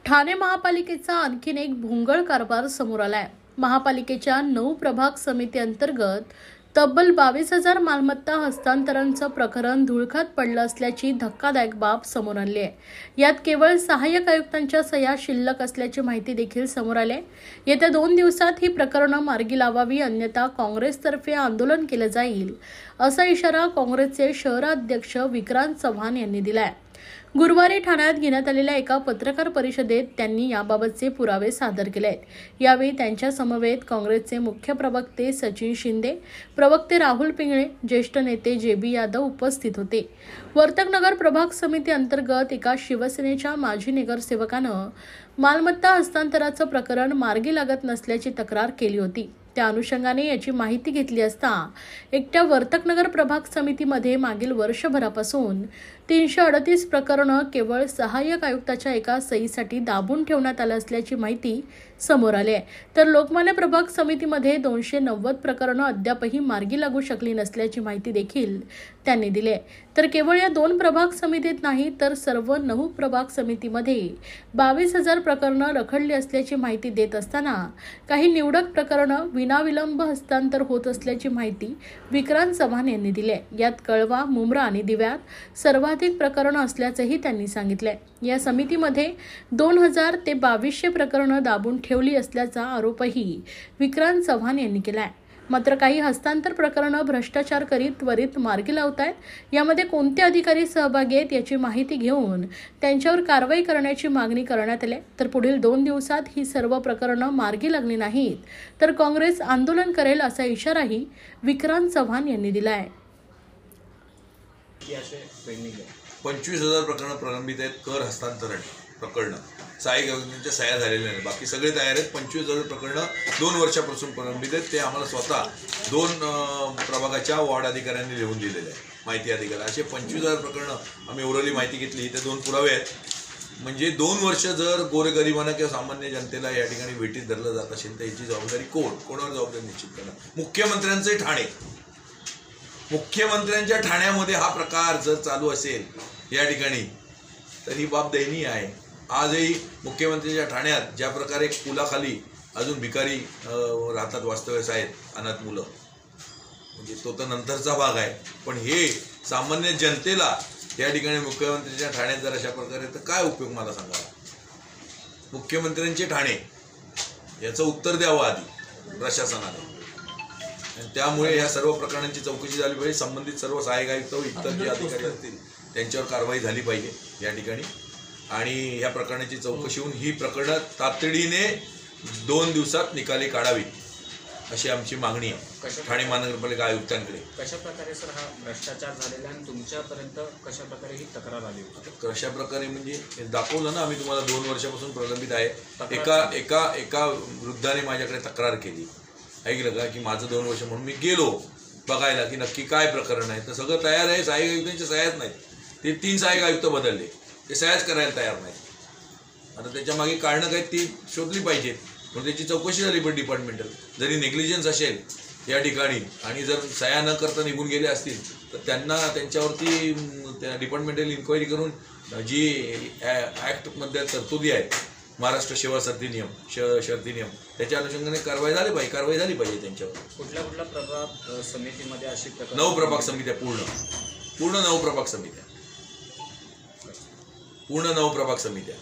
ठाणे महापालिकेचा आणखीन एक भोंगळ कारभार समोर आलाय। महापालिकेच्या 9 प्रभाग समिती अंतर्गत तब्बल 22,000 मालमत्ता हस्तांतरांचं प्रकरण धुळखात पडलं असल्याची धक्कादायक बाब समोर आली आहे। यात केवळ सहाय्यक आयुक्तांच्या सह्या शिल्लक असल्याची माहिती देखील समोर आली आहे। येत्या 2 दिवसात ही प्रकरणं मार्गी लावावी, अन्यथा काँग्रेसतर्फे आंदोलन केलं जाईल, असा इशारा काँग्रेसचे शहराध्यक्ष विक्रांत चव्हाण यांनी दिलाय। गुरुवारी ठाण्यात घेण्यात आलेल्या एका पत्रकार परिषदेत त्यांनी याबाबतचे पुरावे सादर केले आहेत। यावेळी त्यांच्या समवेत काँग्रेसचे मुख्य प्रवक्ते सचिन शिंदे, प्रवक्ते राहुल पिंगळे, ज्येष्ठ नेते जे.बी. यादव उपस्थित होते। वर्तकनगर प्रभाग समिती अंतर्गत एका शिवसेनेच्या माजी नगरसेवकानं मालमत्ता हस्तांतराचं प्रकरण मार्गी लागत नसल्याची तक्रार केली होती। त्या अनुषंगाने याची माहिती घेतली असता एकट्या वर्तकनगर प्रभाग समितीमध्ये मागील वर्षभरापासून 338 प्रकरणं केवळ सहाय्यक आयुक्ताच्या एका सहीसाठी दाबून ठेवण्यात आलं असल्याची माहिती समोर आली आहे। तर लोकमान्य प्रभाग समितीमध्ये 290 प्रकरणं अद्यापही मार्गी लागू शकली नसल्याची माहिती देखील त्यांनी दिली आहे। तर केवळ या 2 प्रभाग समितीत नाही तर सर्व 9 प्रभाग समितीमध्ये 22,000 प्रकरणं रखडली असल्याची माहिती देत असताना काही निवडक प्रकरणं विनाविलंब हस्तांतर होत असल्याची माहिती विक्रांत चव्हाण यांनी दिली आहे। यात कळवा, मुंब्रा आणि दिव्यात सर्वाधिक प्रकरणं असल्याचंही त्यांनी सांगितलंय। या समितीमध्ये 2000 ते 2200 प्रकरणं दाबून ठेवली असल्याचा आरोपही विक्रांत चव्हाण यांनी केलाय। मात्र काही हस्तांतर प्रकरणं भ्रष्टाचार करीत त्वरित मार्गी लावतायत। यामध्ये कोणते अधिकारी सहभागी आहेत याची माहिती घेऊन त्यांच्यावर कारवाई करण्याची मागणी करण्यात आली। तर पुढील 2 दिवसात ही सर्व प्रकरणं मार्गी लागली नाहीत तर काँग्रेस आंदोलन करेल, असा इशाराही विक्रांत चव्हाण यांनी दिला आहे। 25,000 प्रकरणं प्रलंबित आहेत। कर हस्तांतरण प्रकरणं सहाय्यक आयुक्तांच्या सह्या झालेल्या नाही, बाकी सगळे तयार आहेत। 25,000 प्रकरणं 2 वर्षापासून प्रलंबित आहेत। ते आम्हाला स्वतः 2 प्रभागाच्या वॉर्ड अधिकाऱ्यांनी लिहून दिलेले आहे, माहिती अधिकारी। असे 25,000 प्रकरणं आम्ही ओरली माहिती घेतली। ते 2 पुरावे आहेत। म्हणजे 2 वर्ष जर गोरगरिबांना किंवा सामान्य जनतेला या ठिकाणी भेटीत धरलं जात असेल तर याची जबाबदारी कोणावर जबाबदारी निश्चित करणं? मुख्यमंत्र्यांचे ठाणे, मुख्यमंत्र्यांच्या ठाण्यामध्ये हा प्रकार जर चालू असेल या ठिकाणी तर ही बाब दयनीय आहे। आजही मुख्यमंत्र्यांच्या ठाण्यात ज्या प्रकारे पुलाखाली अजून भिकारी राहतात, वास्तव्यास आहेत, अनाथ मुलं, म्हणजे तो तर नंतरचा भाग आहे। पण हे सामान्य जनतेला या ठिकाणी मुख्यमंत्र्यांच्या ठाण्यात जर अशा प्रकारे तर काय उपयोग मला सांगा? मुख्यमंत्र्यांचे ठाणे याचं उत्तर द्यावं आधी प्रशासनाने। त्यामुळे या सर्व प्रकरणांची चौकशी झाली पाहिजे। संबंधित सर्व सहाय्यक आयुक्त व इतर जे अधिकारी असतील त्यांच्यावर कारवाई झाली पाहिजे या ठिकाणी। आणि या प्रकरणाची चौकशी होऊन ही प्रकरणं तातडीने 2 दिवसात निकाली काढावी अशी आमची मागणी आहे ठाणे महानगरपालिका आयुक्तांकडे। कशा प्रकारे सर हा भ्रष्टाचार झालेला आणि तुमच्यापर्यंत कशा प्रकारे ही तक्रार आली होती? कशा प्रकारे म्हणजे दाखवलं ना आम्ही तुम्हाला, 2 वर्षापासून प्रलंबित आहे। एका वृद्धाने माझ्याकडे तक्रार केली, ऐकलं का, की माझं 2 वर्ष म्हणून मी गेलो बघायला की नक्की काय प्रकरण आहे। तर सगळं तयार आहे, सहाय्यक आयुक्तांच्या सह्याच नाहीत। ते 3 सहाय्यक आयुक्त बदलले, ते सह्याच करायला तयार नाहीत। आता त्याच्या मागे कारणं काही ती शोधली पाहिजेत, पण त्याची चौकशी झाली पण डिपार्टमेंटल। जरी नेग्लिजन्स असेल या ठिकाणी आणि जर सह्या न करता निघून गेले असतील तर त्यांना त्यांच्यावरती त्या डिपार्टमेंटल इन्क्वायरी करून जी ॲक्टमध्ये तरतुदी आहेत, महाराष्ट्र सेवा शर्ती नियम, त्याच्या अनुषंगाने कारवाई झाली पाहिजे त्यांच्यावर। कुठल्या प्रभाग समितीमध्ये अशी 9 प्रभाग समित्या, पूर्ण 9 प्रभाग समित्या, पूर्ण 9 प्रभाग समित्या।